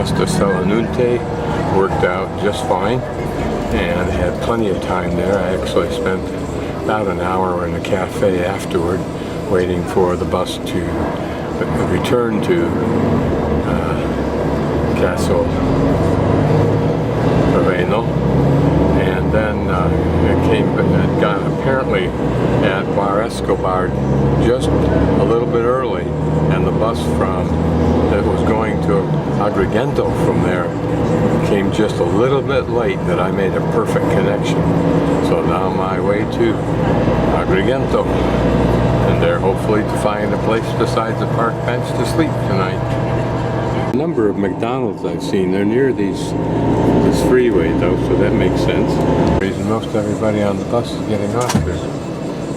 bus to Selinunte worked out just fine, and had plenty of time there. I actually spent about an hour in a cafe afterward waiting for the bus to return to Castle Raveno, and then it got apparently at Bar Escobar just a little bit early, and the bus that was going to Agrigento from there came just a little bit late, that I made a perfect connection. So now I'm on my way to Agrigento, and there hopefully to find a place besides a park bench to sleep tonight. A number of McDonald's I've seen, they're near this freeway though, so that makes sense. The reason most everybody on the bus is getting off there,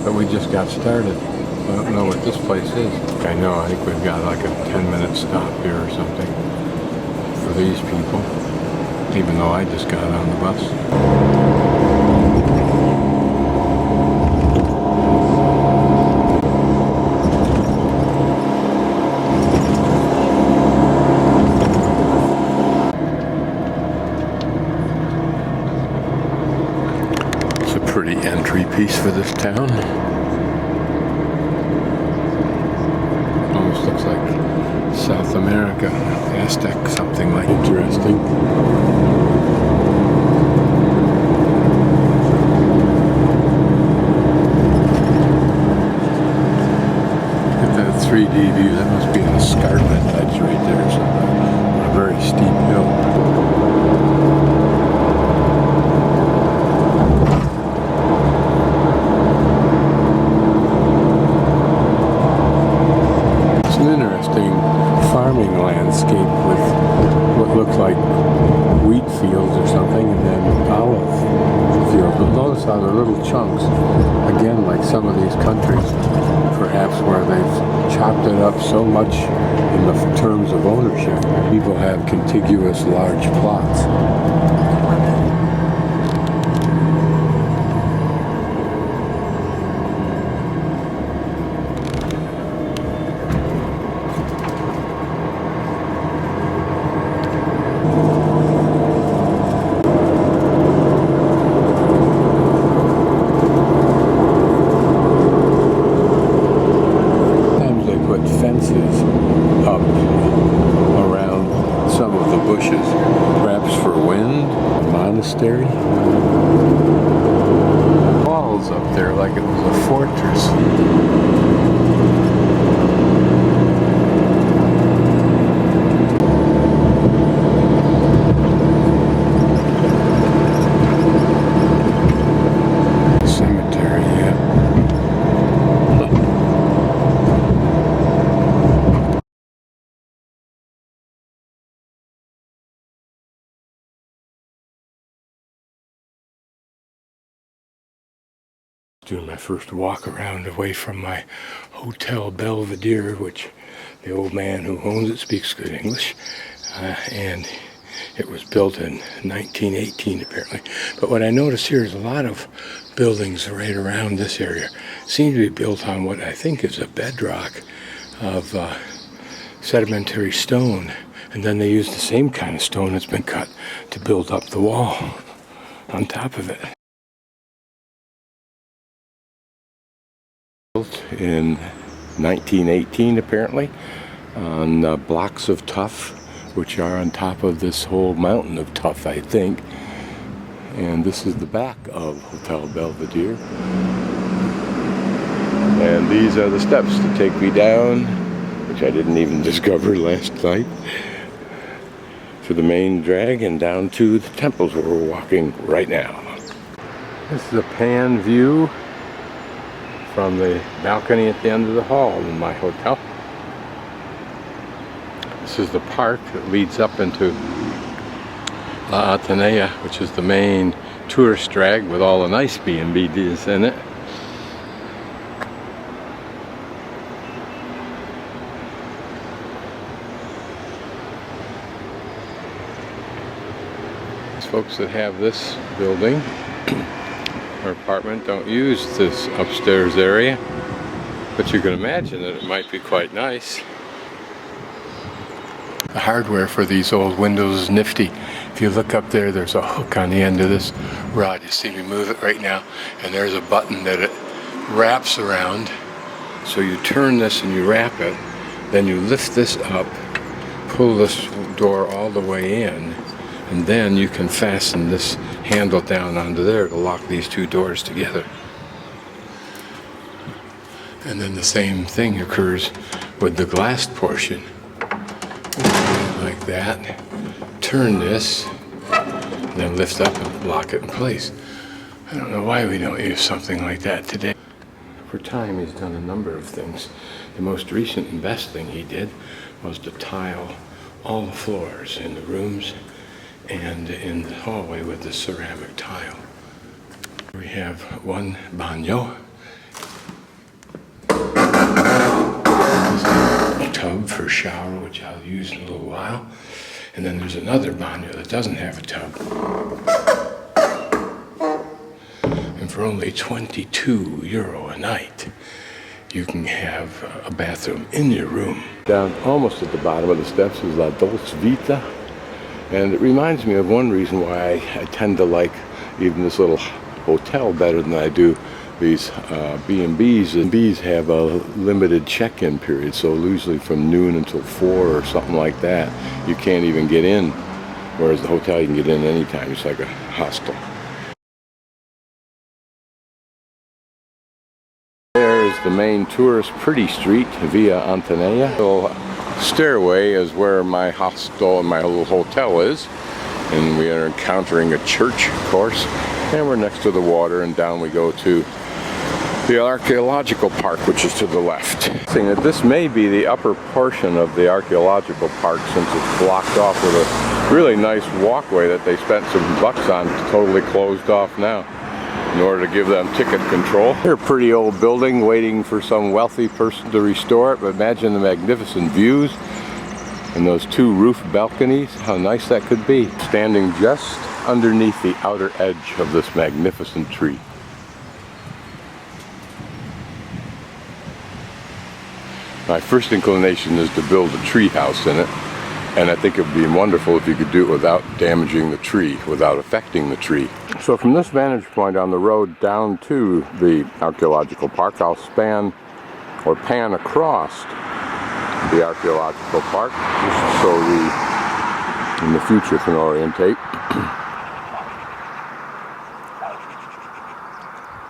but we just got started. I don't know what this place is. I know, I think we've got like a 10-minute stop here or something for these people, even though I just got on the bus. Pretty entry piece for this town. Almost looks like South America, Aztec, something like interesting. Look at that 3D view. That must be an escarpment ledge right there, so a very steep hill. Farming landscape with what looks like wheat fields or something, and then olive fields. But notice how they're little chunks, again like some of these countries, perhaps where they've chopped it up so much in the terms of ownership. People have contiguous large plots. Fences up around some of the bushes, perhaps for wind. A monastery. Walls up there like it was a fortress. Doing my first walk around away from my Hotel Belvedere, which the old man who owns it speaks good English, and it was built in 1918 apparently. But what I notice here is a lot of buildings right around this area seem to be built on what I think is a bedrock of sedimentary stone, and then they use the same kind of stone that's been cut to build up the wall on top of it. Built in 1918 apparently on blocks of tuff, which are on top of this whole mountain of tuff, I think. And this is the back of Hotel Belvedere, and these are the steps to take me down, which I didn't even discover last night, to the main drag and down to the temples where we're walking right now. This is a pan view from the balcony at the end of the hall in my hotel. This is the park that leads up into La Atenea, which is the main tourist drag with all the nice B&Bs in it. These folks that have this building or apartment don't use this upstairs area, but you can imagine that it might be quite nice. The hardware for these old windows is nifty. If you look up there, there's a hook on the end of this rod. You see me move it right now, and there's a button that it wraps around. So you turn this and you wrap it, then you lift this up, pull this door all the way in, and then you can fasten this handle down onto there to lock these two doors together. And then the same thing occurs with the glass portion. Like that. Turn this, and then lift up and lock it in place. I don't know why we don't use something like that today. For time, he's done a number of things. The most recent and best thing he did was to tile all the floors in the rooms and in the hallway with the ceramic tile. We have one baño. A tub for shower, which I'll use in a little while. And then there's another baño that doesn't have a tub. And for only €22 a night, you can have a bathroom in your room. Down almost at the bottom of the steps is La Dolce Vita. And it reminds me of one reason why I tend to like even this little hotel better than I do these B&Bs. And Bs have a limited check-in period, so usually from noon until 4 or something like that, you can't even get in. Whereas the hotel, you can get in anytime. It's like a hostel. There's the main tourist pretty street, Via Antonella. The little stairway is where my hostel and my little hotel is. And we are encountering a church, of course. And we're next to the water, and down we go to the Archaeological Park, which is to the left. Saying that this may be the upper portion of the Archaeological Park, since it's blocked off with a really nice walkway that they spent some bucks on. It's totally closed off now in order to give them ticket control. They're a pretty old building waiting for some wealthy person to restore it, but imagine the magnificent views and those two roof balconies, how nice that could be. Standing just underneath the outer edge of this magnificent tree. My first inclination is to build a tree house in it, and I think it would be wonderful if you could do it without damaging the tree, without affecting the tree. So from this vantage point on the road down to the Archaeological Park, I'll span or pan across the Archaeological Park, just so we in the future can orientate.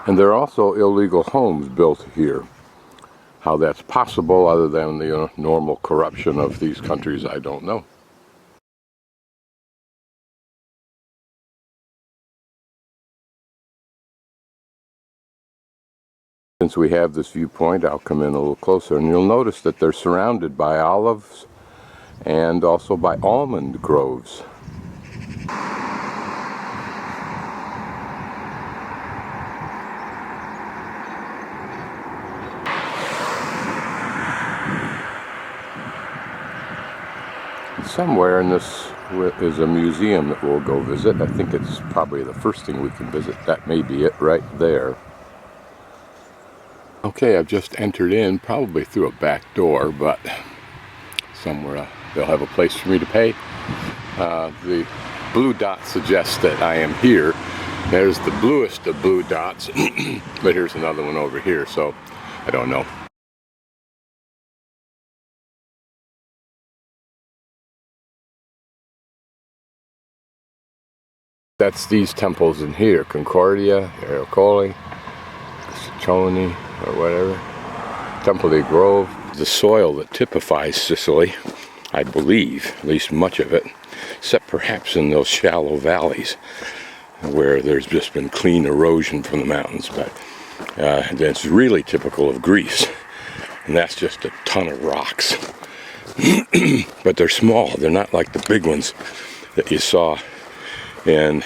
And there are also illegal homes built here. How that's possible other than the normal corruption of these countries, I don't know. Since we have this viewpoint, I'll come in a little closer, and you'll notice that they're surrounded by olives and also by almond groves. Somewhere in this is a museum that we'll go visit. I think it's probably the first thing we can visit. That may be it right there. Okay, I've just entered in, probably through a back door, but somewhere they'll have a place for me to pay. The blue dot suggests that I am here. There's the bluest of blue dots, but here's another one over here, so I don't know. That's these temples in here, Concordia, Hercules, Chthonic, or whatever. Temple de Grove. The soil that typifies Sicily, I believe, at least much of it, except perhaps in those shallow valleys where there's just been clean erosion from the mountains, but that's really typical of Greece, and that's just a ton of rocks. But they're small, they're not like the big ones that you saw in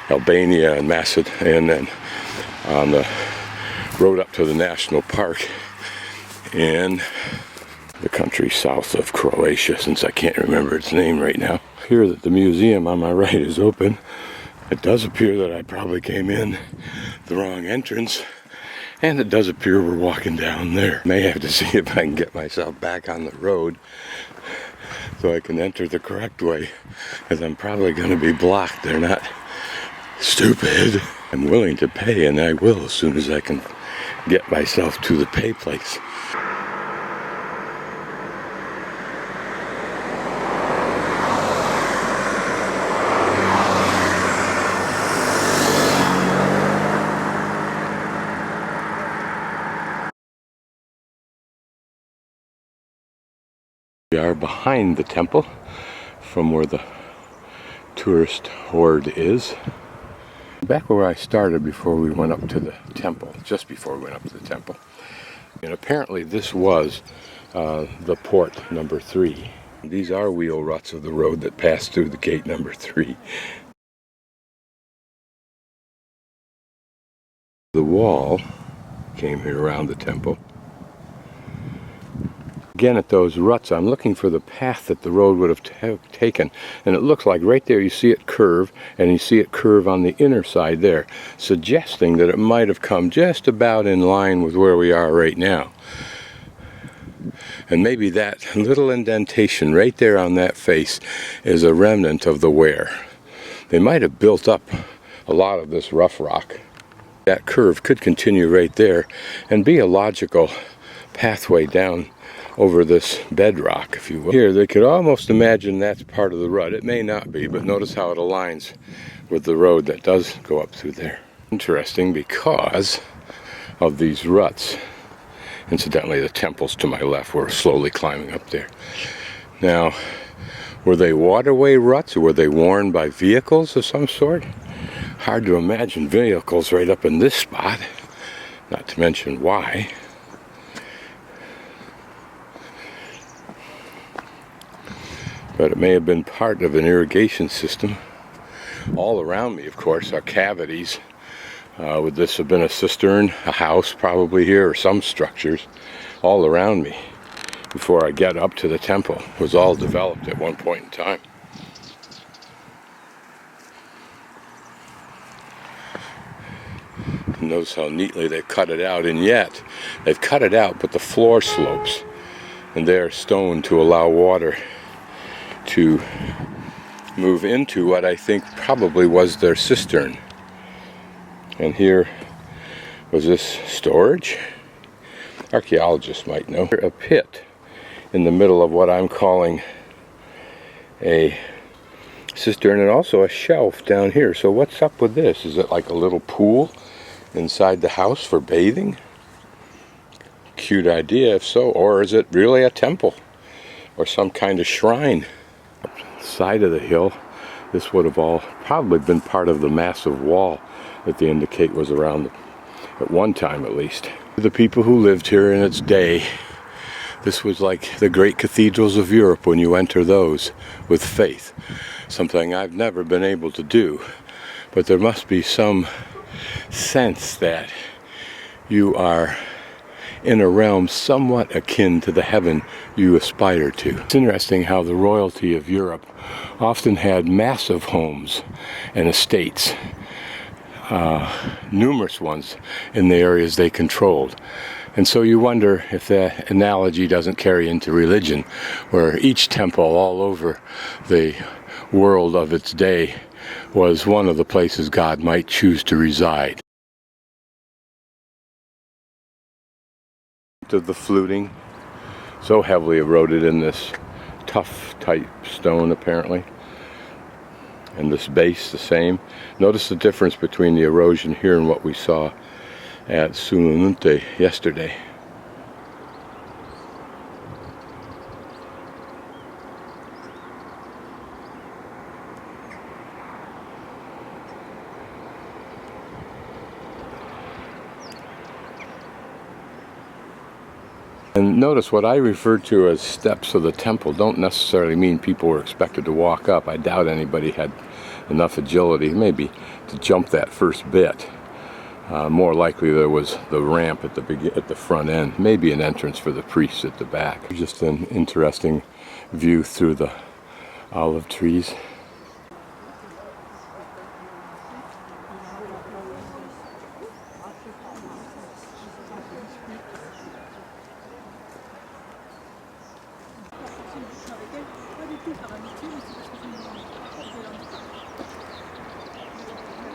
Albania and Macedonia, and then on the road up to the national park in the country south of Croatia, since I can't remember its name right now. Here that the museum on my right is open. It does appear that I probably came in the wrong entrance, and it does appear we're walking down there. May have to see if I can get myself back on the road. so I can enter the correct way, because I'm probably going to be blocked. They're not stupid. I'm willing to pay, and I will as soon as I can get myself to the pay place. We are behind the temple from where the tourist horde is. Back where I started before we went up to the temple, just before we went up to the temple. And apparently this was the port number 3. These are wheel ruts of the road that pass through the gate number 3. The wall came here around the temple. Again, at those ruts, I'm looking for the path that the road would have taken, and it looks like right there you see it curve, and you see it curve on the inner side there, suggesting that it might have come just about in line with where we are right now. And maybe that little indentation right there on that face is a remnant of the wear. They might have built up a lot of this rough rock. That curve could continue right there and be a logical pathway down over this bedrock, if you will. Here, they could almost imagine that's part of the rut. It may not be, but notice how it aligns with the road that does go up through there. Interesting because of these ruts. Incidentally, the temples to my left were slowly climbing up there. Now, were they waterway ruts, or were they worn by vehicles of some sort? Hard to imagine vehicles right up in this spot, not to mention why. But it may have been part of an irrigation system. All around me, of course, are cavities. Would this have been a cistern, a house probably here, or some structures all around me before I get up to the temple? It was all developed at one point in time. Notice how neatly they cut it out, and yet they've cut it out, but the floor slopes, and they're stone to allow water to move into what I think probably was their cistern. And here was this storage. Archaeologists might know. A pit in the middle of what I'm calling a cistern, and also a shelf down here. So what's up with this? Is it like a little pool inside the house for bathing? Cute idea if so. Or is it really a temple or some kind of shrine? Side of the hill, this would have all probably been part of the massive wall that they indicate was around at one time at least. The people who lived here in its day, this was like the great cathedrals of Europe when you enter those with faith. Something I've never been able to do, but there must be some sense that you are in a realm somewhat akin to the heaven you aspire to. It's interesting how the royalty of Europe often had massive homes and estates, numerous ones in the areas they controlled. And so you wonder if that analogy doesn't carry into religion, where each temple all over the world of its day was one of the places God might choose to reside. Of the fluting, so heavily eroded in this tough type stone apparently, and this base the same. Notice the difference between the erosion here and what we saw at Sulununte yesterday. And notice what I refer to as steps of the temple don't necessarily mean people were expected to walk up. I doubt anybody had enough agility, maybe, to jump that first bit. More likely there was the ramp at the front end, maybe an entrance for the priests at the back. Just an interesting view through the olive trees.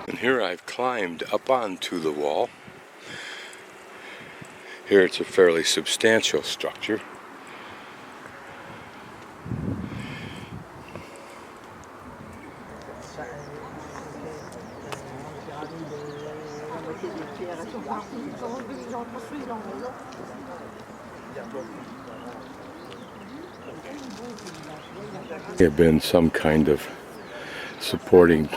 And here I've climbed up onto the wall. Here it's a fairly substantial structure. There have been some kind of supporting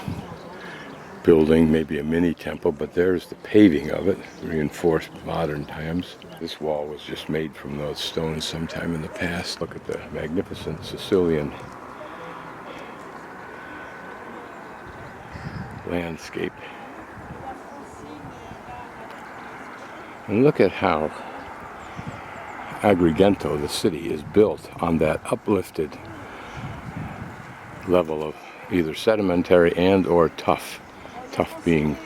building, maybe a mini temple, but there's the paving of it, reinforced modern times. This wall was just made from those stones sometime in the past. Look at the magnificent Sicilian landscape. And look at how Agrigento, the city, is built on that uplifted level of either sedimentary and or tuff being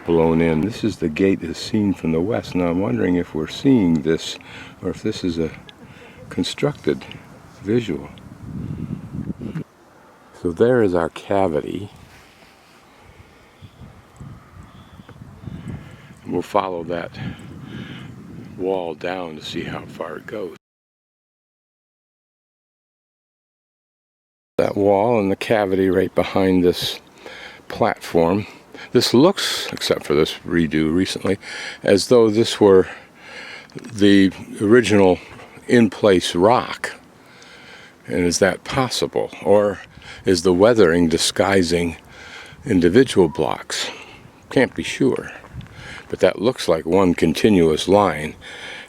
blown in. This is the gate as seen from the west. Now I'm wondering if we're seeing this or if this is a constructed visual. So there is our cavity. We'll follow that wall down to see how far it goes. That wall and the cavity right behind this platform. This looks, except for this redo recently, as though this were the original in-place rock. And is that possible? Or is the weathering disguising individual blocks? Can't be sure. But that looks like one continuous line,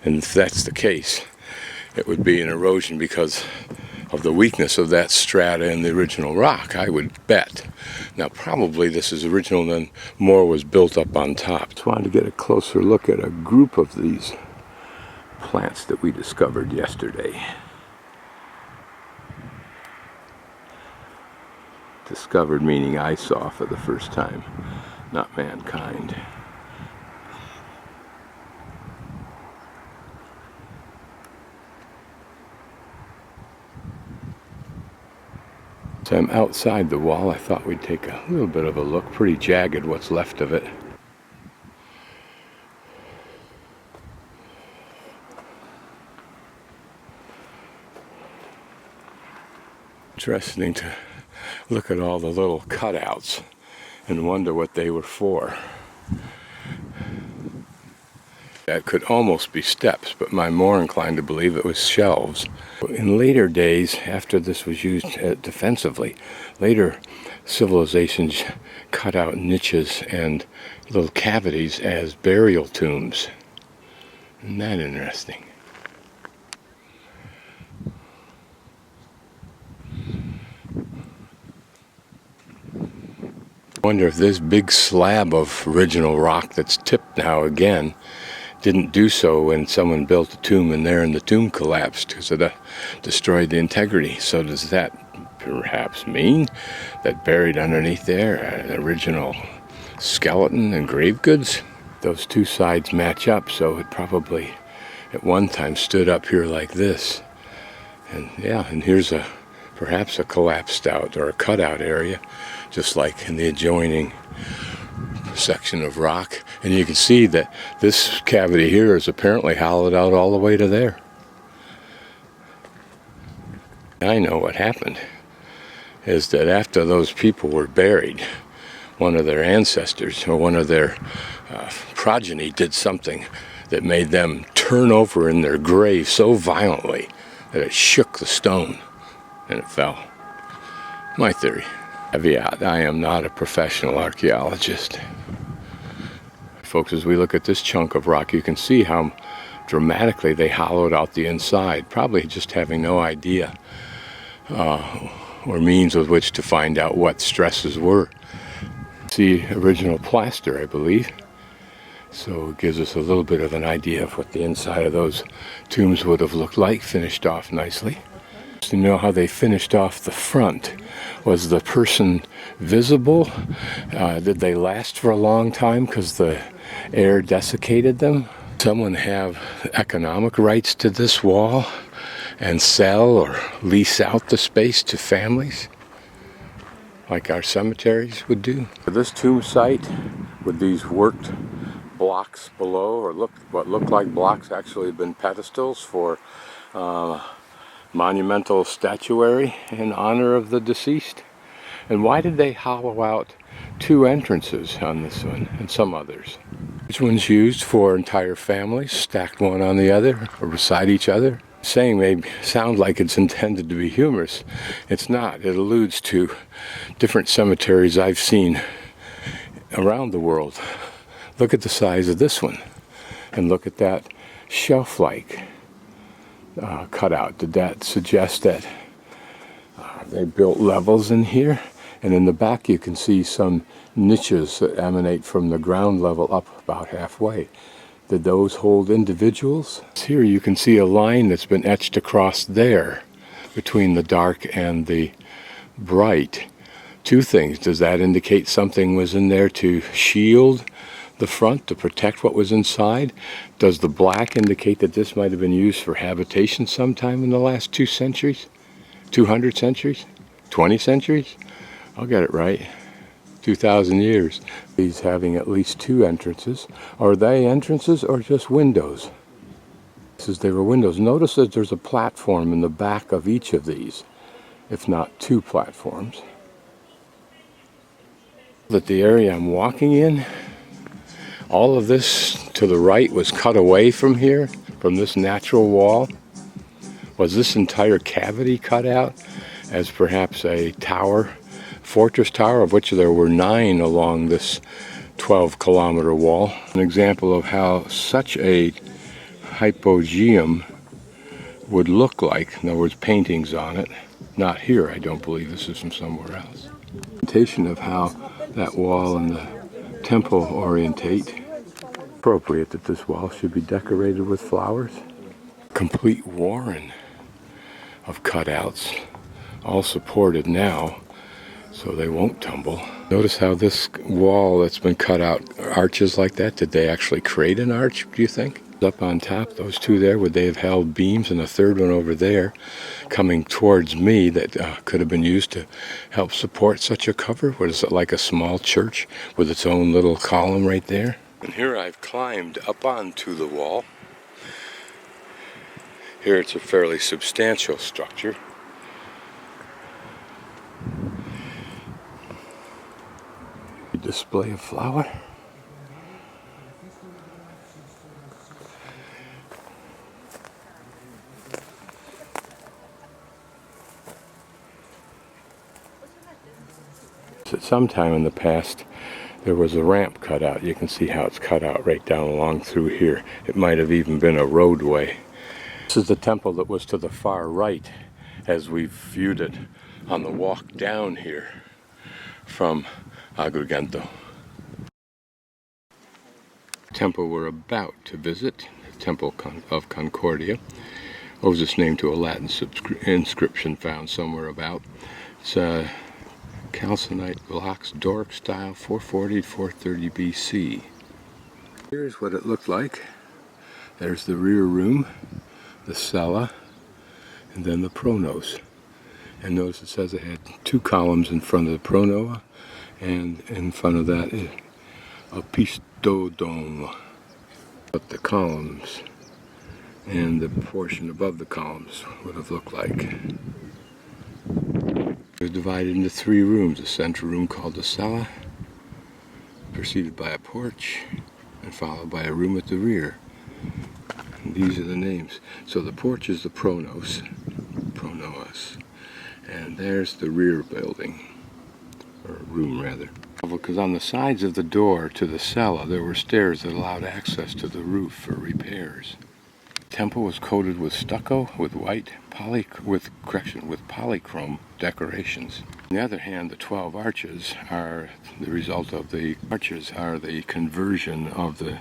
and if that's the case, it would be an erosion because of the weakness of that strata in the original rock, I would bet. Now probably this is original and then more was built up on top. Just wanted to get a closer look at a group of these plants that we discovered yesterday. Discovered meaning I saw for the first time, not mankind. So I'm outside the wall. I thought we'd take a little bit of a look. Pretty jagged what's left of it. Interesting to look at all the little cutouts and wonder what they were for. That could almost be steps, but I'm more inclined to believe it was shelves. In later days, after this was used defensively, later civilizations cut out niches and little cavities as burial tombs. Isn't that interesting? I wonder if this big slab of original rock that's tipped now again didn't do so when someone built a tomb in there and the tomb collapsed because it destroyed the integrity. So does that perhaps mean that buried underneath there an original skeleton and grave goods? Those two sides match up, so it probably at one time stood up here like this. And yeah, and here's perhaps a collapsed out or a cutout area, just like in the adjoining section of rock. And you can see that this cavity here is apparently hollowed out all the way to there. I know what happened is that after those people were buried, one of their ancestors or one of their progeny did something that made them turn over in their grave so violently that it shook the stone and it fell. My theory. Caveat, I am not a professional archaeologist. Folks, as we look at this chunk of rock, you can see how dramatically they hollowed out the inside, probably just having no idea or means with which to find out what stresses were. See original plaster, I believe. So it gives us a little bit of an idea of what the inside of those tombs would have looked like, finished off nicely. To know how they finished off the front. Was the person visible? Did they last for a long time because the air desiccated them? Someone have economic rights to this wall and sell or lease out the space to families, like our cemeteries would do. This tomb site, with these worked blocks below, or what looked like blocks, actually have been pedestals for monumental statuary in honor of the deceased. And why did they hollow out two entrances on this one and some others? Each one's used for entire families, stacked one on the other or beside each other. Saying may sound like it's intended to be humorous. It's not. It alludes to different cemeteries I've seen around the world. Look at the size of this one, and look at that shelf-like cutout. Did that suggest that they built levels in here? And in the back you can see some niches that emanate from the ground level up about halfway. Did those hold individuals? Here you can see a line that's been etched across there between the dark and the bright. Two things. Does that indicate something was in there to shield the front, to protect what was inside? Does the black indicate that this might have been used for habitation sometime in the last 2 centuries? 200 centuries? 20 centuries? I'll get it right. 2,000 years. These having at least 2 entrances. Are they entrances or just windows? They were windows. Notice that there's a platform in the back of each of these, if not 2 platforms. That the area I'm walking in, all of this to the right was cut away from here, from this natural wall. Was this entire cavity cut out as perhaps a tower, fortress tower, of which there were 9 along this 12-kilometer wall? An example of how such a hypogeum would look like. In other words, paintings on it. Not here, I don't believe. This is from somewhere else. Presentation of how that wall and the temple orientate. Appropriate that this wall should be decorated with flowers. Complete warren of cutouts, all supported now so they won't tumble. Notice how this wall that's been cut out arches like that. Did they actually create an arch, do you think? Up on top, those 2 there, would they have held beams, and a third one over there coming towards me that could have been used to help support such a cover? Was it like a small church with its own little column right there? And here I've climbed up onto the wall. Here it's a fairly substantial structure. A display of flower. At some time in the past, there was a ramp cut out. You can see how it's cut out right down along through here. It might have even been a roadway. This is the temple that was to the far right as we viewed it on the walk down here from Agrigento. Temple we're about to visit, the Temple of Concordia, owes its name to a Latin inscription found somewhere about. It's calcinite blocks, Doric style, 440 to 430 BC. Here's what it looked like. There's the rear room, the cella, and then the pronos. And notice it says it had 2 columns in front of the pronoa, and in front of that is a pistodome. What the columns and the portion above the columns would have looked like. It was divided into 3 rooms, a central room called the cella, preceded by a porch, and followed by a room at the rear. And these are the names. So the porch is the pronos, and there's the rear building, or room rather. Because on the sides of the door to the cella there were stairs that allowed access to the roof for repairs. The temple was coated with stucco, with polychrome decorations. On the other hand, the 12 arches are the result of the conversion of the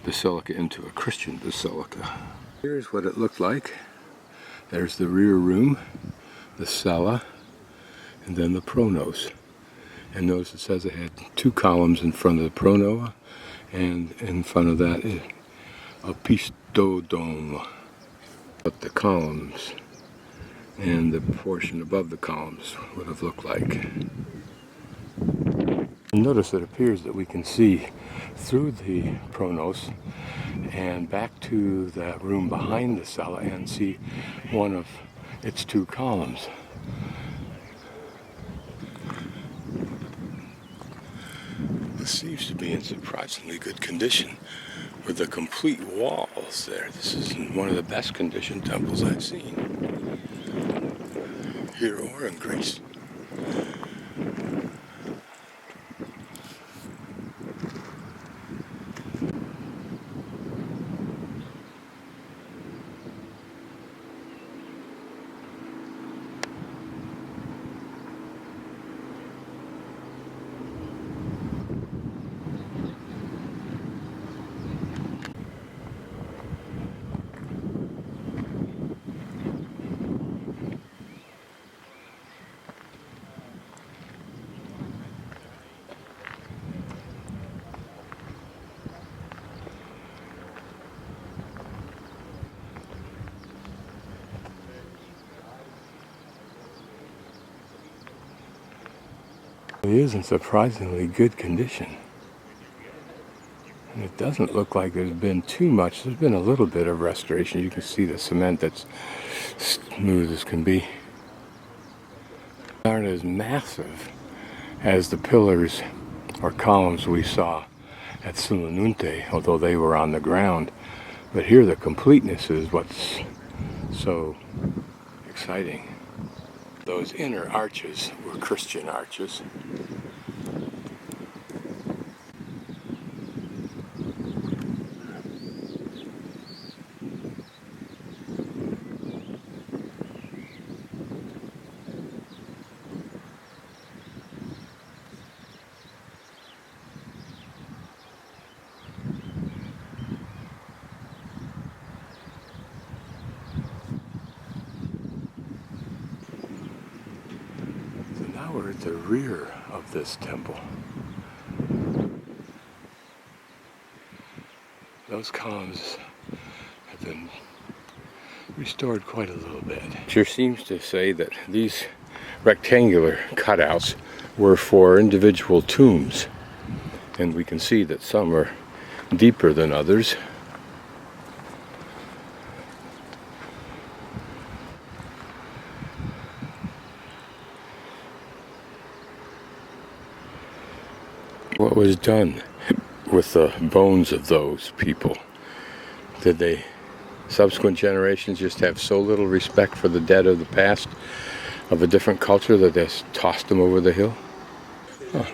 basilica into a Christian basilica. Here's what it looked like. There's the rear room, the cella, and then the pronos. And notice it says it had 2 columns in front of the pronoa, and in front of that is a pistodome. What the columns and the portion above the columns would have looked like. Notice it appears that we can see through the pronos and back to the room behind the cella and see one of its two columns. This seems to be in surprisingly good condition with the complete walls there. This is one of the best conditioned temples I've seen here or in Greece. It is in surprisingly good condition. And it doesn't look like there's been too much. There's been a little bit of restoration. You can see the cement that's smooth as can be. They aren't as massive as the pillars or columns we saw at Sulanunte, although they were on the ground. But here the completeness is what's so exciting. Those inner arches were Christian arches. We're at the rear of this temple. Those columns have been restored quite a little bit. Sure seems to say that these rectangular cutouts were for individual tombs, and we can see that some are deeper than others. What was done with the bones of those people? Did they, subsequent generations, just have so little respect for the dead of the past of a different culture that they tossed them over the hill? Huh.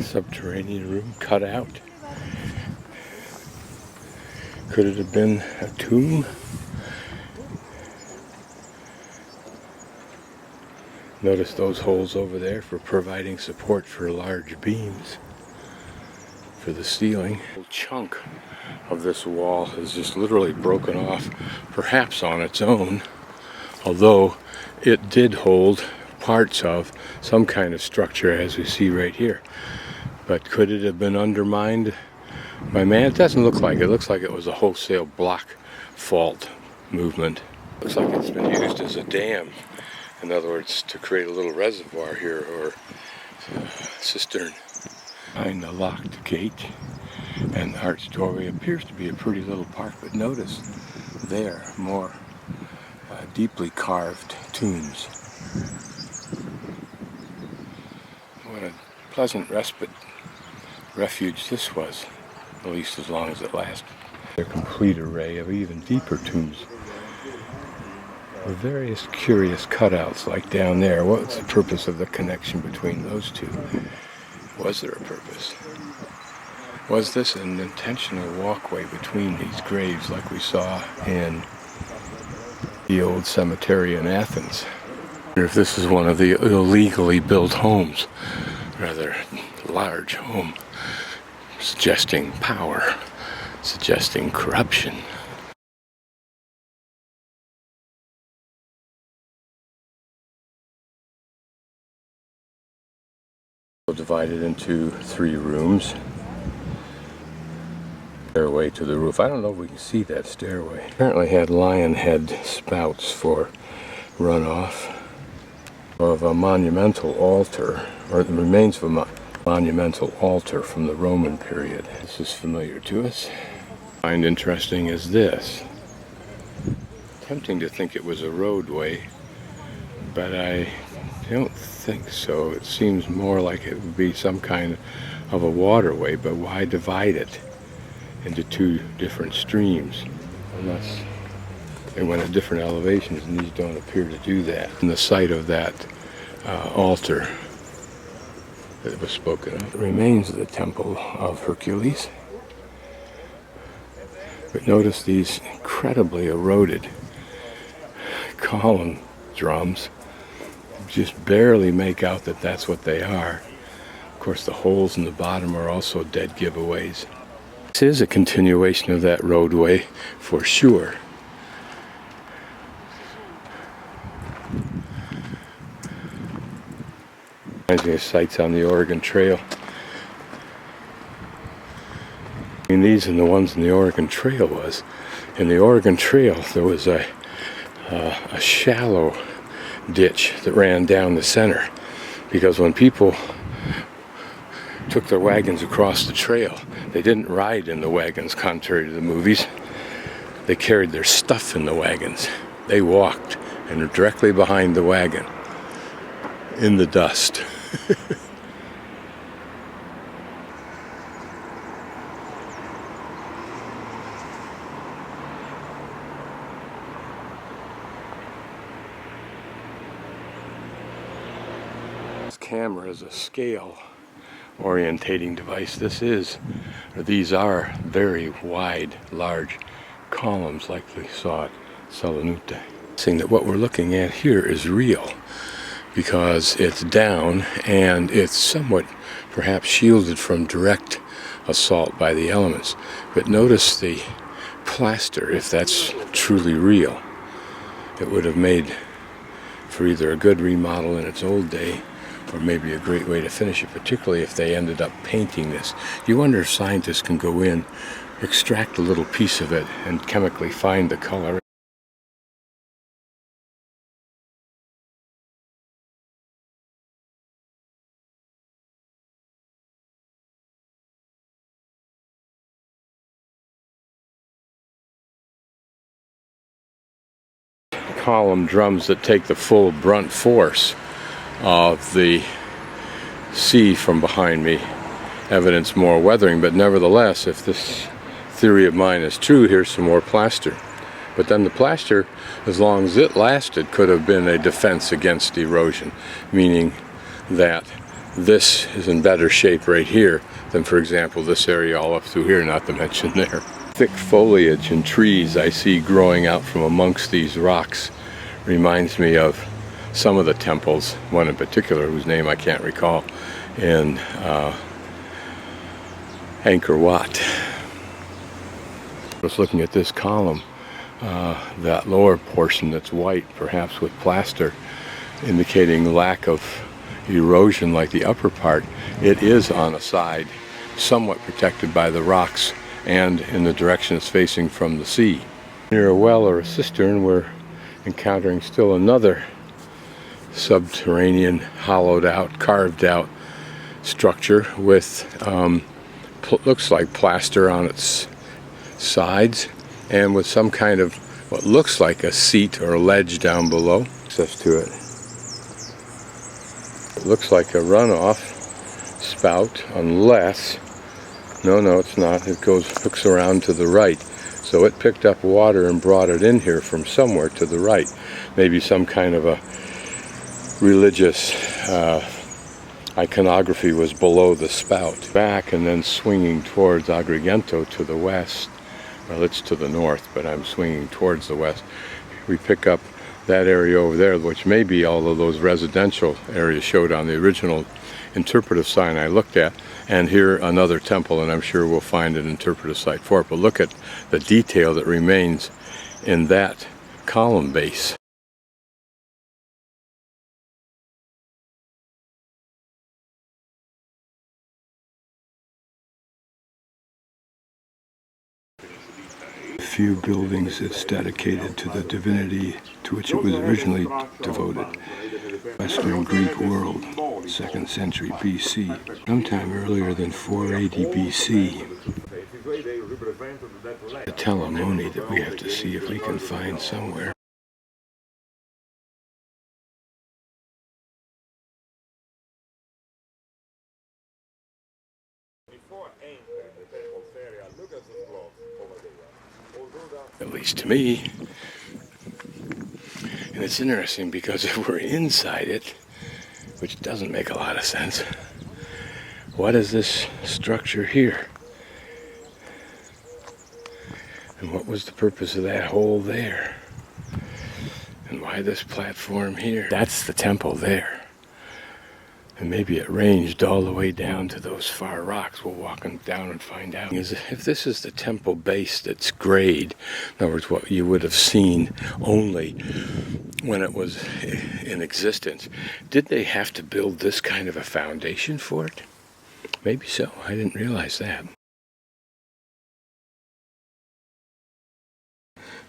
Subterranean room cut out. Could it have been a tomb? Notice those holes over there for providing support for large beams for the ceiling. A chunk of this wall is just literally broken off, perhaps on its own, although it did hold parts of some kind of structure as we see right here. But could it have been undermined by man? It doesn't look like it. It looks like it was a wholesale block fault movement. Looks like it's been used as a dam. In other words, to create a little reservoir here, or cistern. Behind the locked gate and the arched doorway appears to be a pretty little park, but notice there more deeply carved tombs. What a pleasant respite refuge this was, at least as long as it lasted. A complete array of even deeper tombs. With various curious cutouts like down there. What's the purpose of the connection between those two? Was there a purpose? Was this an intentional walkway between these graves like we saw in the old cemetery in Athens? I wonder if this is one of the illegally built homes, rather large home, suggesting power, suggesting corruption. Divided into 3 rooms. Stairway to the roof. I don't know if we can see that stairway. Apparently had lion head spouts for runoff of a monumental altar, or the remains of a monumental altar from the Roman period. This is familiar to us. What I find interesting is this. Tempting to think it was a roadway, but I don't think so. It seems more like it would be some kind of a waterway, but why divide it into two different streams unless they went at different elevations, and these don't appear to do that. In the site of that altar that was spoken of, it remains the temple of Hercules. But notice these incredibly eroded column drums. Just barely make out that that's what they are. Of course, the holes in the bottom are also dead giveaways. This is a continuation of that roadway for sure. Reminds me of sites on the Oregon Trail. I mean, these and the ones in the Oregon Trail was. In the Oregon Trail, there was a shallow ditch that ran down the center, because when people took their wagons across the trail, they didn't ride in the wagons, contrary to the movies. They carried their stuff in the wagons. They walked, and were directly behind the wagon in the dust. Camera is a scale orientating device. These are very wide, large columns like we saw at Salonute. Saying that what we're looking at here is real because it's down and it's somewhat perhaps shielded from direct assault by the elements. But notice the plaster, if that's truly real. It would have made for either a good remodel in its old day or maybe a great way to finish it, particularly if they ended up painting this. You wonder if scientists can go in, extract a little piece of it, and chemically find the color. Column drums that take the full brunt force of the sea from behind me evidence more weathering, but nevertheless, if this theory of mine is true, here's some more plaster. But then the plaster, as long as it lasted, could have been a defense against erosion, meaning that this is in better shape right here than, for example, this area all up through here, not to mention there. Thick foliage and trees I see growing out from amongst these rocks reminds me of some of the temples, one in particular whose name I can't recall, in Angkor Wat. I was looking at this column, that lower portion that's white, perhaps with plaster, indicating lack of erosion like the upper part. It is on a side, somewhat protected by the rocks and in the direction it's facing from the sea. Near a well or a cistern, we're encountering still another subterranean, hollowed out, carved out structure with looks like plaster on its sides and with some kind of what looks like a seat or a ledge down below. Access to it. It looks like a runoff spout, unless, no it's not. It hooks around to the right. So it picked up water and brought it in here from somewhere to the right. Maybe some kind of a religious iconography was below the spout. Back and then swinging towards Agrigento to the west. Well, it's to the north, but I'm swinging towards the west. We pick up that area over there, which may be all of those residential areas showed on the original interpretive sign I looked at. And here another temple, and I'm sure we'll find an interpretive site for it. But look at the detail that remains in that column base. few buildings that's dedicated to the divinity to which it was originally devoted. Western Greek world, 2nd century BC. Sometime earlier than 480 BC. The Telamon that we have to see if we can find somewhere. At least to me. And it's interesting because if we're inside it, which doesn't make a lot of sense, what is this structure here? And what was the purpose of that hole there? And why this platform here? That's the temple there. And maybe it ranged all the way down to those far rocks. We'll walk them down and find out. If this is the temple base that's grade, in other words, what you would have seen only when it was in existence, did they have to build this kind of a foundation for it? Maybe so. I didn't realize that.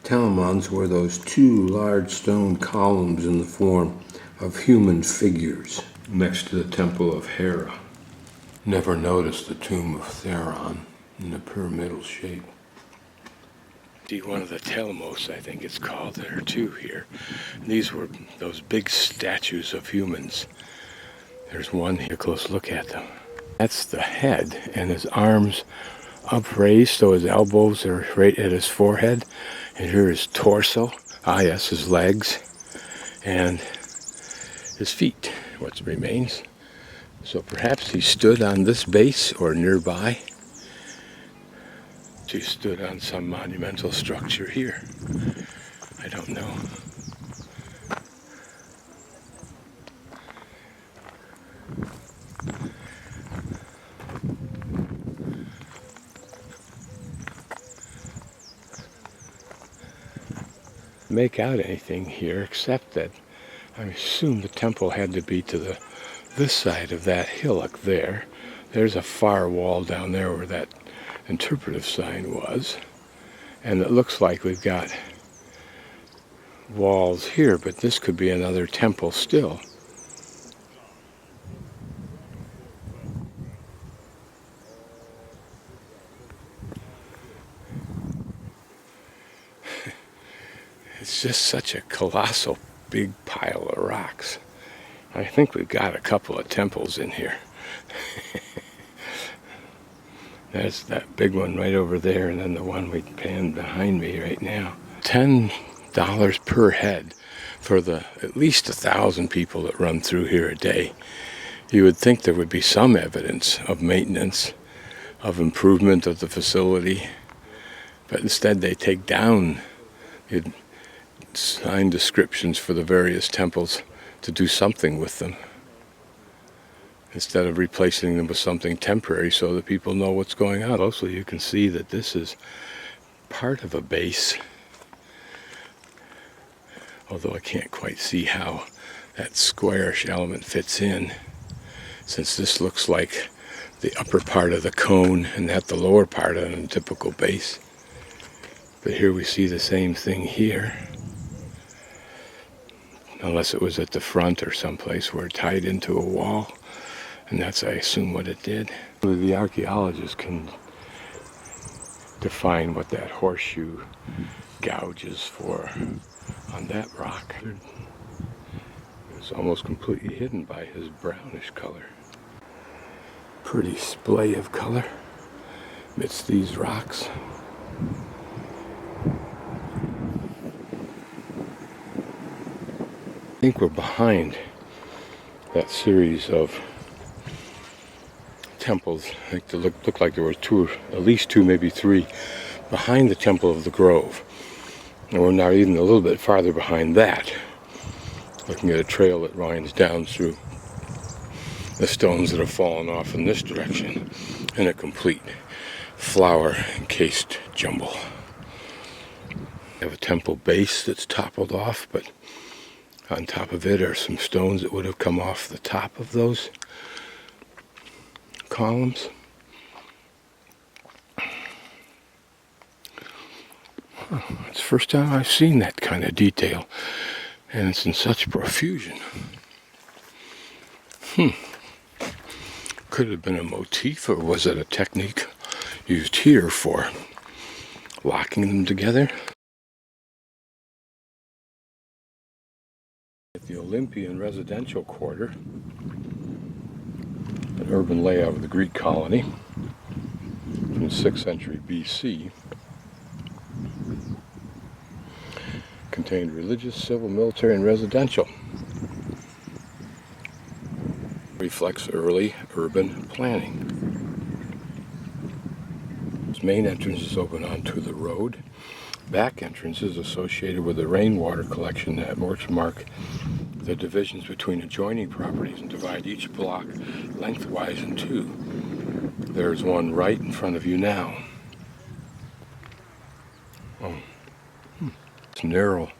Telamons were those two large stone columns in the form of human figures next to the temple of Hera. Never noticed the tomb of Theron in a pyramidal shape. See one of the Telamons, I think it's called. There are two here. These were those big statues of humans. There's one here, a close look at them. That's the head, and his arms upraised, so his elbows are right at his forehead. And here his torso, yes, his legs, and his feet, what remains. So perhaps he stood on this base or nearby. He stood on some monumental structure here. I don't know. Make out anything here except that I assume the temple had to be to this side of that hillock there. There's a far wall down there where that interpretive sign was. And it looks like we've got walls here, but this could be another temple still. It's just such a colossal big pile of rocks. I think we've got a couple of temples in here. There's that big one right over there, and then the one we panned behind me right now. $10 per head for the at least 1,000 people that run through here a day. You would think there would be some evidence of maintenance, of improvement of the facility, but instead they take down sign descriptions for the various temples to do something with them, instead of replacing them with something temporary so that people know what's going on. Also, you can see that this is part of a base, although I can't quite see how that squarish element fits in, since this looks like the upper part of the cone and not the lower part of a typical base. But here we see the same thing here. Unless it was at the front or someplace where it tied into a wall. And that's, I assume, what it did. The archaeologists can define what that horseshoe gouge is for on that rock. It's almost completely hidden by his brownish color. Pretty splay of color amidst these rocks. I think we're behind that series of temples. I think it looked like there were two, at least two, maybe three, behind the Temple of the Grove. And we're now even a little bit farther behind that, looking at a trail that winds down through the stones that have fallen off in this direction in a complete flower-encased jumble. We have a temple base that's toppled off, but on top of it are some stones that would have come off the top of those columns. It's the first time I've seen that kind of detail, and it's in such profusion. Could it have been a motif, or was it a technique used here for locking them together? At the Olympian residential quarter, an urban layout of the Greek colony from the 6th century BC, contained religious, civil, military, and residential. Reflects early urban planning. Its main entrance is open onto the road. Back entrance is associated with the rainwater collection that mark the divisions between adjoining properties and divide each block lengthwise in two. There's one right in front of you now. This narrow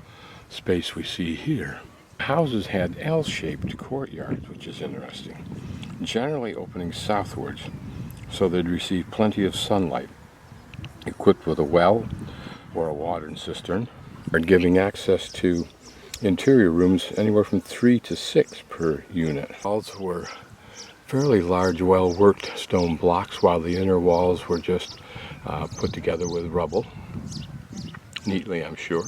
space we see here. Houses had L-shaped courtyards, which is interesting, generally opening southwards, so they'd receive plenty of sunlight, equipped with a well or a watering cistern, and giving access to interior rooms anywhere from 3 to 6 per unit. Walls were fairly large, well-worked stone blocks, while the inner walls were just put together with rubble, neatly, I'm sure.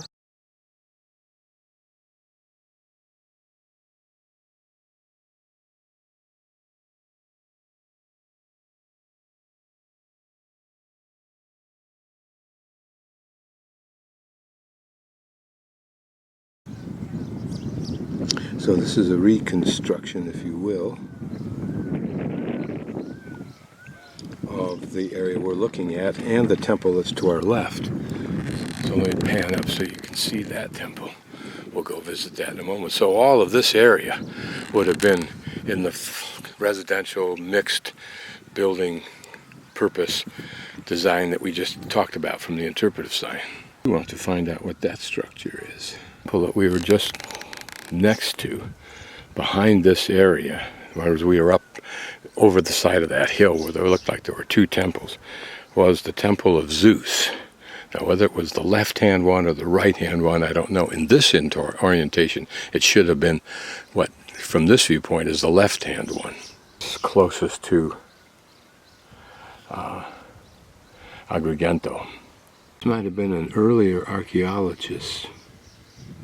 So this is a reconstruction, if you will, of the area we're looking at and the temple that's to our left. So let me pan up so you can see that temple. We'll go visit that in a moment. So all of this area would have been in the residential mixed building purpose design that we just talked about from the interpretive sign. We want to find out what that structure is. The temple that we were just next to, behind this area, whereas we were up over the side of that hill where there looked like there were two temples, was the temple of Zeus. Now whether it was the left-hand one or the right-hand one, I don't know. In this orientation, it should have been what, from this viewpoint, is the left-hand one. It's closest to Agrigento. This might have been an earlier archaeologist's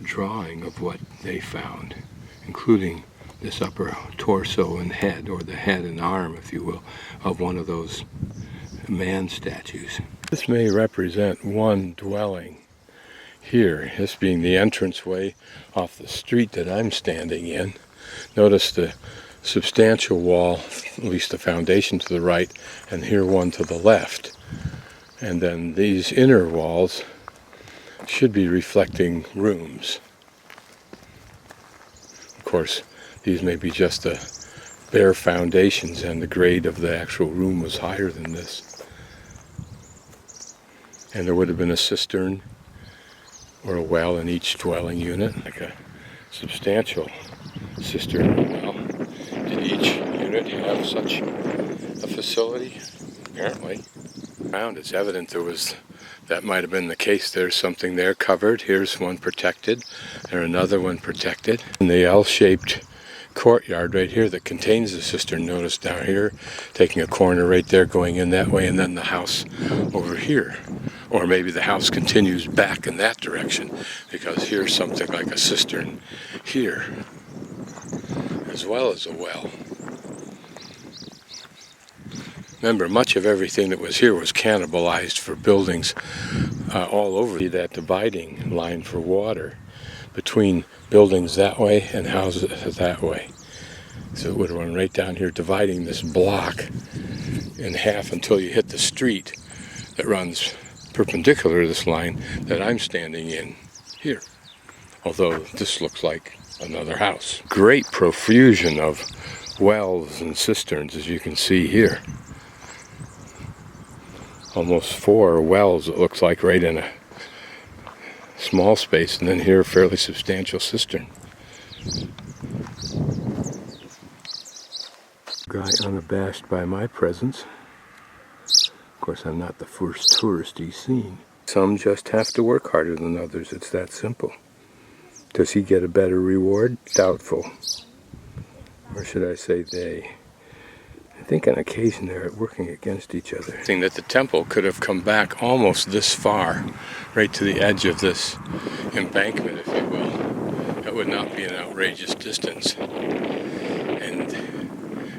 drawing of what they found, including this upper torso and head, or the head and arm, if you will, of one of those man statues. This may represent one dwelling here, this being the entranceway off the street that I'm standing in. Notice the substantial wall, at least the foundation to the right, and here one to the left. And then these inner walls should be reflecting rooms. Of course, these may be just the bare foundations, and the grade of the actual room was higher than this. And there would have been a cistern or a well in each dwelling unit, like a substantial cistern or well. Did each unit have such a facility? Apparently. It's evident that might have been the case. There's something there covered. Here's one protected. There's another one protected. And the L-shaped courtyard right here that contains the cistern. Notice down here, taking a corner right there, going in that way, and then the house over here. Or maybe the house continues back in that direction, because here's something like a cistern here, as well as a well. Remember, much of everything that was here was cannibalized for buildings all over. That dividing line for water between buildings that way and houses that way. So it would run right down here, dividing this block in half until you hit the street that runs perpendicular to this line that I'm standing in here. Although this looks like another house. Great profusion of wells and cisterns, as you can see here. Almost 4 wells, it looks like, right in a small space, and then here a fairly substantial cistern. Guy unabashed by my presence. Of course, I'm not the first tourist he's seen. Some just have to work harder than others. It's that simple. Does he get a better reward? Doubtful. Or should I say they? I think on occasion they're working against each other. I think that the temple could have come back almost this far, right to the edge of this embankment, if you will. That would not be an outrageous distance, and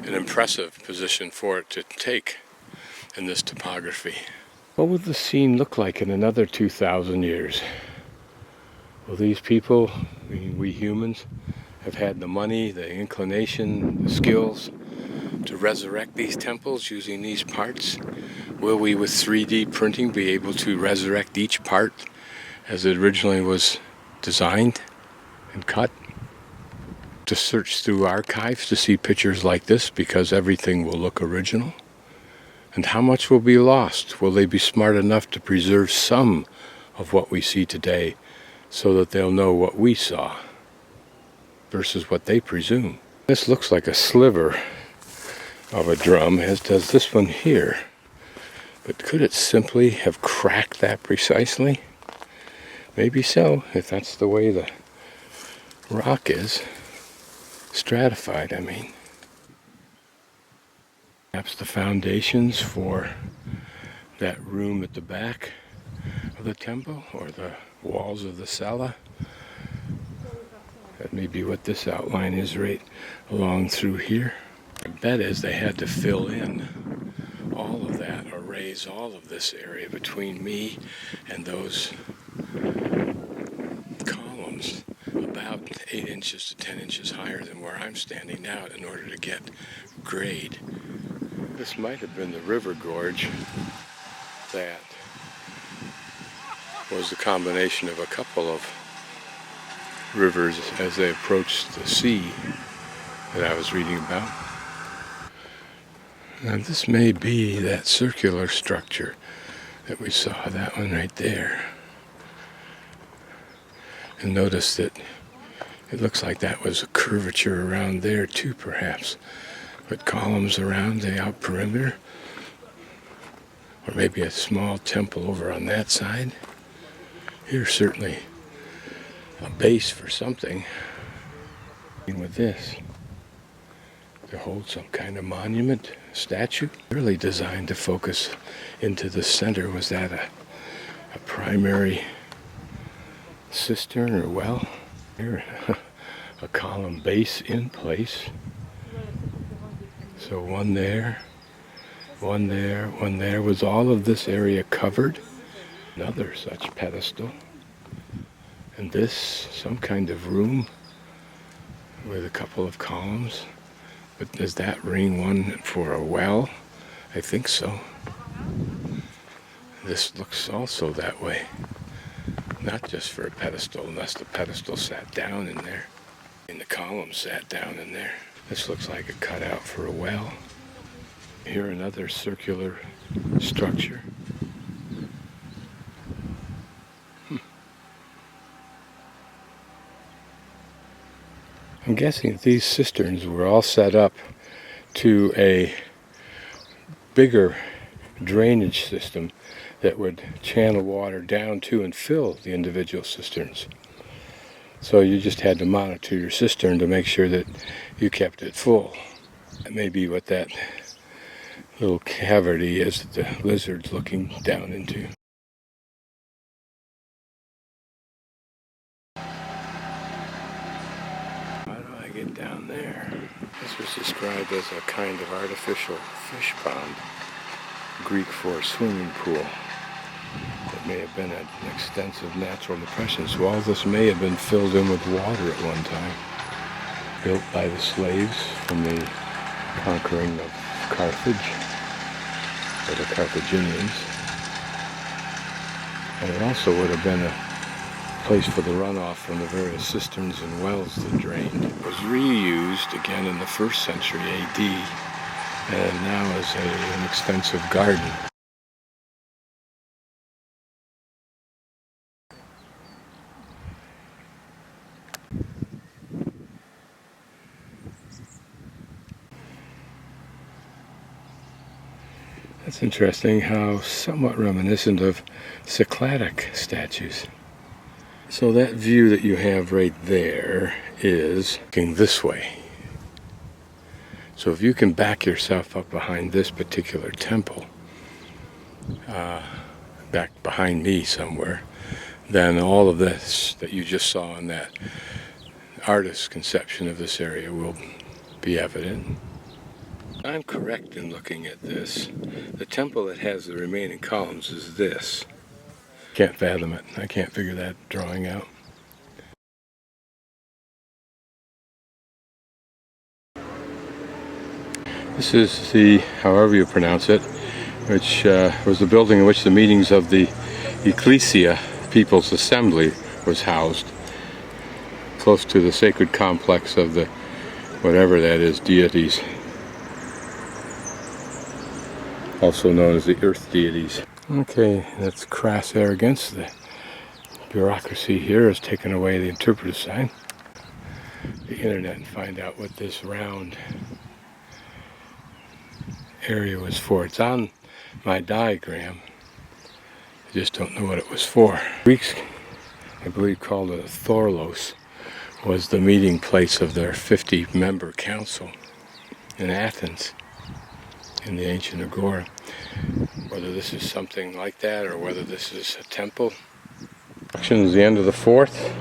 an impressive position for it to take in this topography. What will the scene look like in another 2,000 years? Will these people, we humans, have had the money, the inclination, the skills to resurrect these temples using these parts? Will we, with 3D printing, be able to resurrect each part as it originally was designed and cut? To search through archives to see pictures like this, because everything will look original? And how much will be lost? Will they be smart enough to preserve some of what we see today so that they'll know what we saw versus what they presume? This looks like a sliver of a drum, as does this one here. But could it simply have cracked that precisely? Maybe so, if that's the way the rock is. Stratified, I mean. Perhaps the foundations for that room at the back of the temple, or the walls of the cella. That may be what this outline is right along through here. I bet is they had to fill in all of that, or raise all of this area between me and those columns about 8 inches to 10 inches higher than where I'm standing now in order to get grade. This might have been the river gorge that was the combination of a couple of rivers as they approached the sea that I was reading about. Now this may be that circular structure that we saw, that one right there. And notice that it looks like that was a curvature around there too, perhaps. But columns around the out perimeter. Or maybe a small temple over on that side. Here's certainly a base for something. With this, to hold some kind of monument, statue. Really designed to focus into the center. Was that a primary cistern or well? Here, a column base in place. So one there, one there, one there. Was all of this area covered? Another such pedestal. And this, some kind of room with a couple of columns. But does that ring one for a well? I think so. This looks also that way. Not just for a pedestal, unless the pedestal sat down in there. And the column sat down in there. This looks like a cutout for a well. Here another circular structure. I'm guessing that these cisterns were all set up to a bigger drainage system that would channel water down to and fill the individual cisterns. So you just had to monitor your cistern to make sure that you kept it full. That may be what that little cavity is that the lizard's looking down into. How do I get down there? This was described as a kind of artificial fish pond, Greek for swimming pool. It may have been an extensive natural depression, so all this may have been filled in with water at one time, built by the slaves from the conquering of Carthage, or the Carthaginians. And it also would have been a place for the runoff from the various cisterns and wells that drained. It was reused again in the 1st century AD, and now is an extensive garden. That's interesting how somewhat reminiscent of Cycladic statues. So that view that you have right there is looking this way. So if you can back yourself up behind this particular temple, back behind me somewhere, then all of this that you just saw in that artist's conception of this area will be evident. I'm correct in looking at this. The temple that has the remaining columns is this. Can't fathom it. I can't figure that drawing out. This is the, however you pronounce it, which was the building in which the meetings of the Ecclesia, People's Assembly, was housed. Close to the sacred complex of the, whatever that is, deities. Also known as the earth deities. Okay, that's crass arrogance. The bureaucracy here has taken away the interpretive sign. The internet and find out what this round area was for. It's on my diagram. I just don't know what it was for. Greeks, I believe, called it a Thorlos, was the meeting place of their 50-member council in Athens, in the ancient Agora. Whether this is something like that or whether this is a temple. Construction is the end of the 4th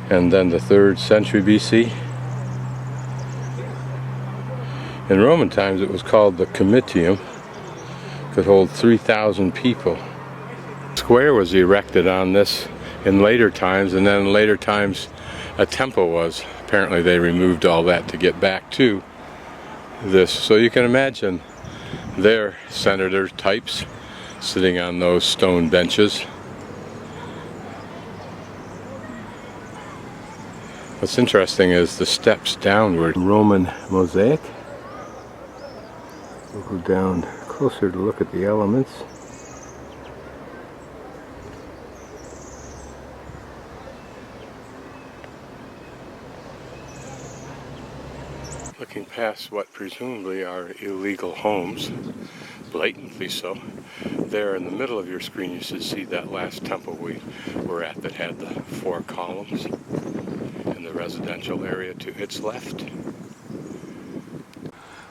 and then the 3rd century BC. In Roman times it was called the Comitium. Could hold 3,000 people. Square was erected on this in later times, and then in later times a temple was. Apparently they removed all that to get back to this. So you can imagine their senator types sitting on those stone benches. What's interesting is the steps downward. Roman mosaic. We'll go down closer to look at the elements. Looking past what presumably are illegal homes, blatantly so. There in the middle of your screen you should see that last temple we were at that had the 4 columns in the residential area to its left.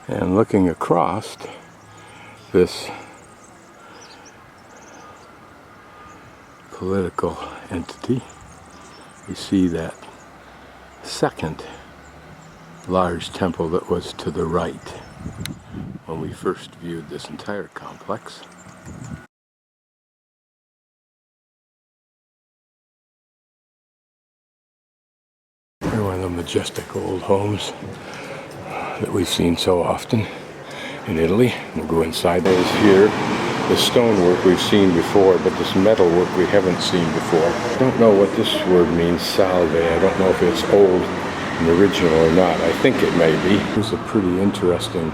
And looking across this political entity, you see that second large temple that was to the right when we first viewed this entire complex. They're one of the majestic old homes that we've seen so often in Italy. We'll go inside. Those here, the stonework we've seen before, but this metalwork we haven't seen before. I don't know what this word means, salve. I don't know if it's old and original or not. I think it may be. Here's a pretty interesting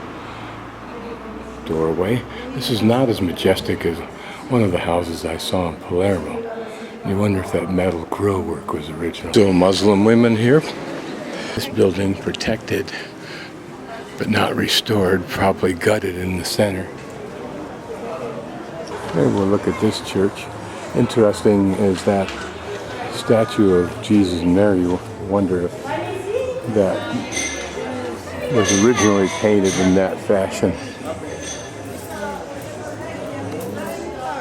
doorway. This is not as majestic as one of the houses I saw in Palermo. You wonder if that metal grill work was original. Still Muslim women here. This building protected but not restored, probably gutted in the center. And we'll look at this church. Interesting is that statue of Jesus and Mary. You wonder if that was originally painted in that fashion.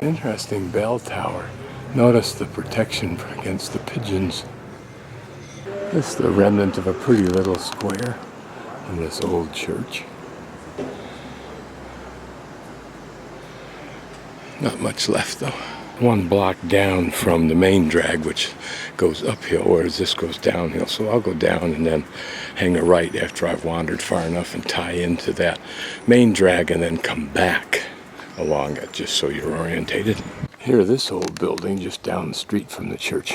Interesting bell tower. Notice the protection against the pigeons. This is the remnant of a pretty little square in this old church. Not much left though. One block down from the main drag, which goes uphill, whereas this goes downhill. So I'll go down and then hang a right after I've wandered far enough and tie into that main drag and then come back along it, just so you're orientated. Here, this old building just down the street from the church,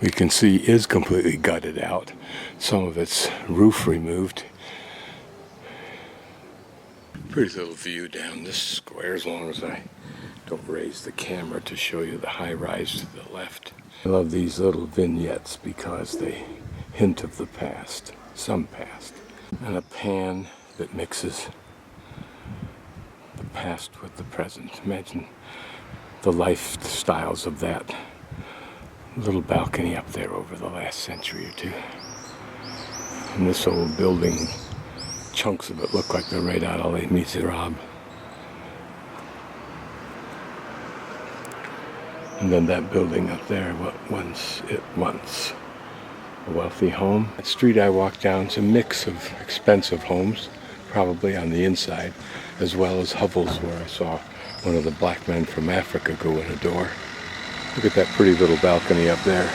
we can see is completely gutted out. Some of its roof removed. Pretty little view down this square, as long as I don't raise the camera to show you the high rise to the left. I love these little vignettes because they hint of the past, some past. And a pan that mixes the past with the present. Imagine the lifestyles of that little balcony up there over the last century or two. And this old building, chunks of it look like they're right out of Les Miserables. And then that building up there, what once a wealthy home. That street I walked down is a mix of expensive homes, probably on the inside, as well as hovels where I saw one of the black men from Africa go in a door. Look at that pretty little balcony up there.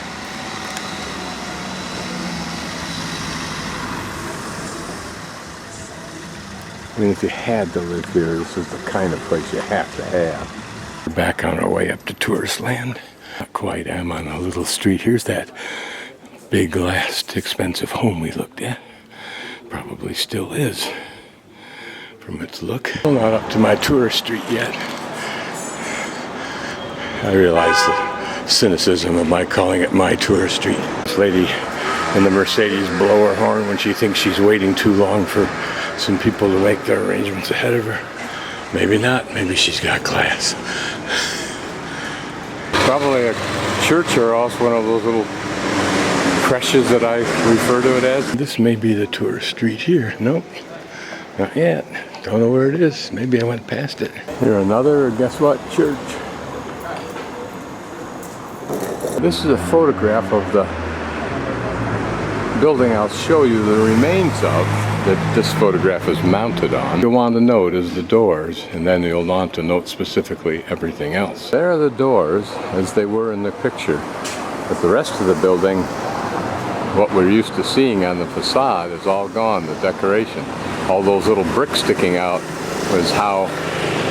I mean, if you had to live here, this is the kind of place you have to have. We're back on our way up to tourist land. Not quite, I'm on a little street. Here's that big last expensive home we looked at. Probably still is, from its look. Still not up to my tourist street yet. I realize the cynicism of my calling it my tourist street. This lady in the Mercedes blow her horn when she thinks she's waiting too long for some people to make their arrangements ahead of her. Maybe not, maybe she's got class. Probably a church or else one of those little creches that I refer to it as. This may be the tourist street here. Nope, not yet. Don't know where it is. Maybe I went past it. Here another, guess what, church. This is a photograph of the building I'll show you the remains of that this photograph is mounted on. You'll want to note is the doors, and then you'll want to note specifically everything else. There are the doors as they were in the picture, but the rest of the building, what we're used to seeing on the facade, is all gone, the decoration. All those little bricks sticking out was how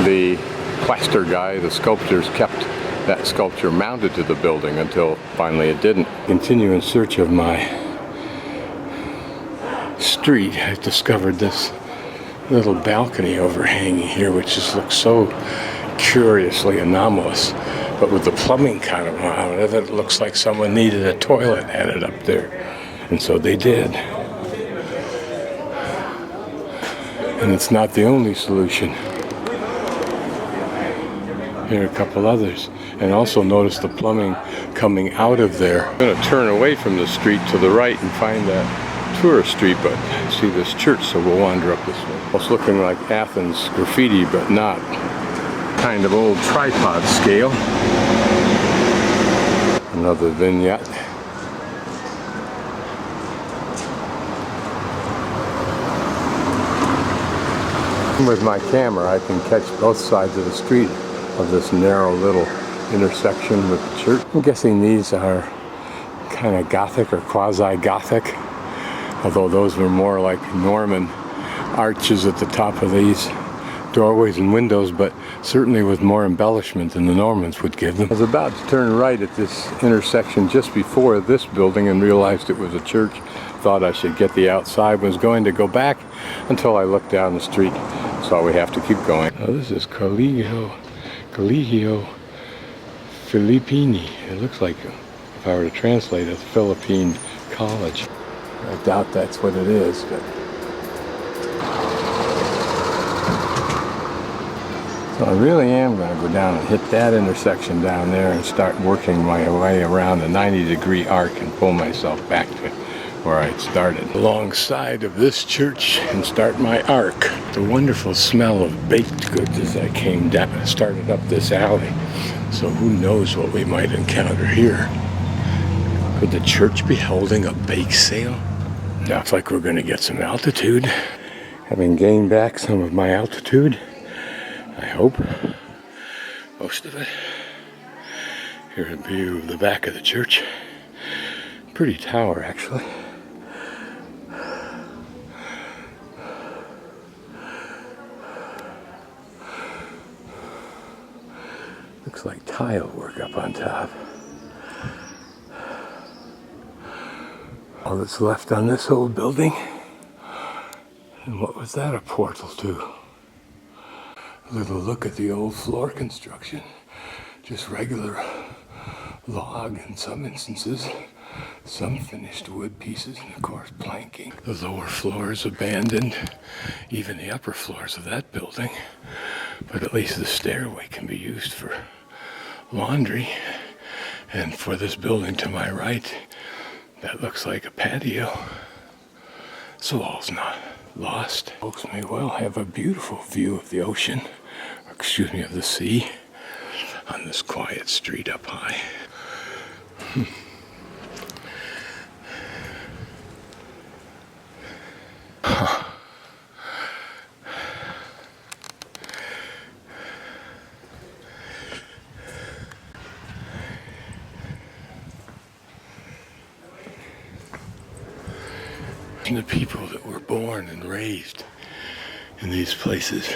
the plaster guy, the sculptors, kept that sculpture mounted to the building until finally it didn't. Continue in search of my street. I discovered this little balcony overhanging here, which just looks so curiously anomalous. But with the plumbing kind of out of it, it looks like someone needed a toilet added up there. And so they did. And it's not the only solution. Here are a couple others. And also notice the plumbing coming out of there. I'm going to turn away from the street to the right and find that tourist street, but see this church, so we'll wander up this way. It's looking like Athens graffiti, but not. Kind of old tripod scale. Another vignette. With my camera, I can catch both sides of the street of this narrow little intersection with the church. I'm guessing these are kind of Gothic or quasi-Gothic, although those were more like Norman arches at the top of these doorways and windows, but certainly with more embellishment than the Normans would give them. I was about to turn right at this intersection just before this building and realized it was a church. Thought I should get the outside, was going to go back until I looked down the street. Saw we have to keep going. Oh, this is Colegio Filippini. It looks like, if I were to translate it, Philippine College. I doubt that's what it is, but so I really am going to go down and hit that intersection down there and start working my way around a 90-degree arc and pull myself back to where I started. Alongside of this church and start my arc. The wonderful smell of baked goods as I came down, started up this alley. So who knows what we might encounter here. Could the church be holding a bake sale? Looks like we're going to get some altitude. Having gained back some of my altitude, I hope. Most of it. Here's a view of the back of the church. Pretty tower, actually. Looks like tile work up on top. All that's left on this old building. And what was that a portal to? A little look at the old floor construction. Just regular log in some instances. Some finished wood pieces and of course planking. The lower floors abandoned. Even the upper floors of that building But at least the stairway can be used for laundry. And for this building to my right, that looks like a patio. So all's not lost. Folks may well have a beautiful view of the ocean, or excuse me, of the sea, on this quiet street up high. And the people that were born and raised in these places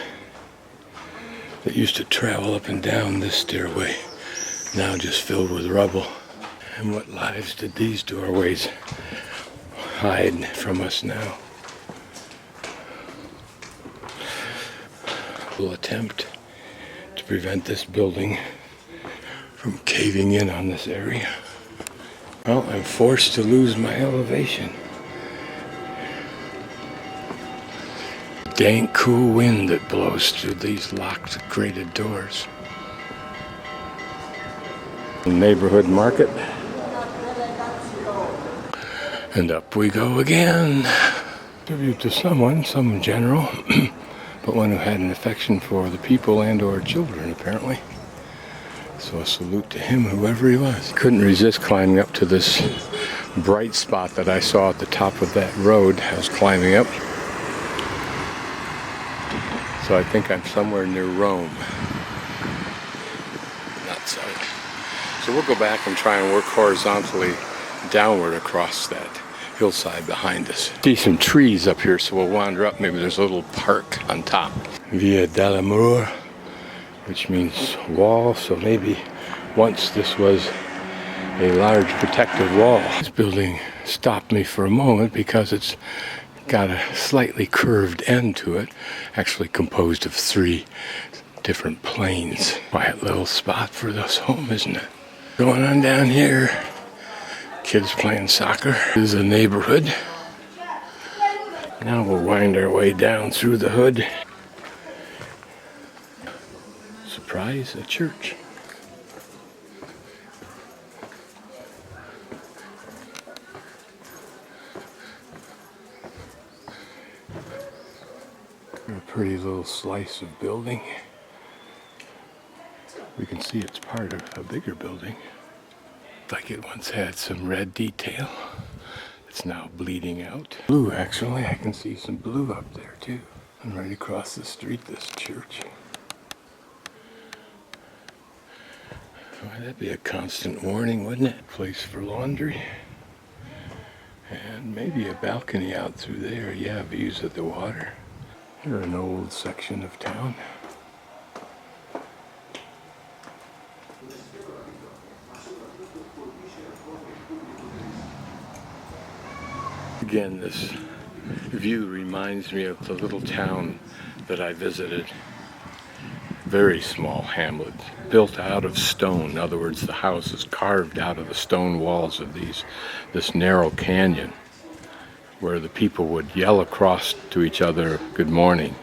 that used to travel up and down this stairway, now just filled with rubble. And what lives did these doorways hide from us now? We'll attempt to prevent this building from caving in on this area. Well, I'm forced to lose my elevation. Dank, cool wind that blows through these locked, grated doors. Neighborhood market. And up we go again. Tribute to someone, some general, but one who had an affection for the people and or children, apparently. So a salute to him, whoever he was. Couldn't resist climbing up to this bright spot that I saw at the top of that road I was climbing up. So I think I'm somewhere near Rome. Not so. So we'll go back and try and work horizontally downward across that hillside behind us. See some trees up here, so we'll wander up. Maybe there's a little park on top. Via della Mur, which means wall, so maybe once this was a large protective wall. This building stopped me for a moment because it's got a slightly curved end to it, actually composed of 3 different planes. Quiet little spot for this home, isn't it? Going on down here, kids playing soccer. This is a neighborhood. Now we'll wind our way down through the hood. Surprise, a church. A pretty little slice of building. We can see it's part of a bigger building. Like it once had some red detail. It's now bleeding out. Blue, actually. I can see some blue up there too. And right across the street, this church. Why, that'd be a constant warning, wouldn't it? Place for laundry. And maybe a balcony out through there. Yeah, views of the water. Here, an old section of town. Again, this view reminds me of the little town that I visited. Very small hamlet, built out of stone. In other words, the house is carved out of the stone walls of this narrow canyon, where the people would yell across to each other, "Good morning."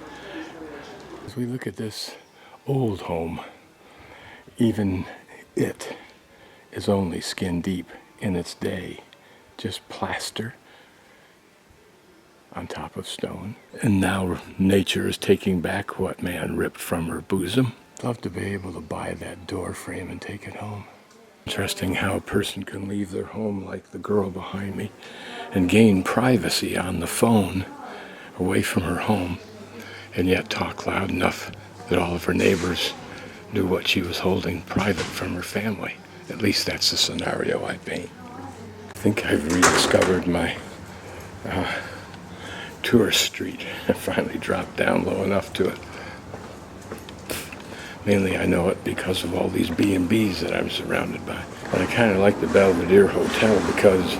As we look at this old home, even it is only skin deep in its day. Just plaster on top of stone. And now nature is taking back what man ripped from her bosom. Love to be able to buy that door frame and take it home. Interesting how a person can leave their home like the girl behind me and gain privacy on the phone away from her home, and yet talk loud enough that all of her neighbors knew what she was holding private from her family. At least that's the scenario I paint. I think I've rediscovered my tourist street. I finally dropped down low enough to it. Mainly I know it because of all these B&Bs that I'm surrounded by. But I kind of like the Belvedere Hotel because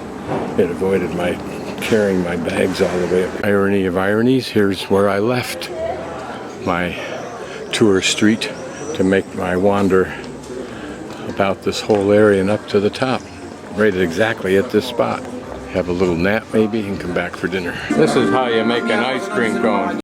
it avoided my carrying my bags all the way up. Irony of ironies, here's where I left my tourist street to make my wander about this whole area and up to the top. Right exactly at this spot. Have a little nap maybe and come back for dinner. This is how you make an ice cream cone.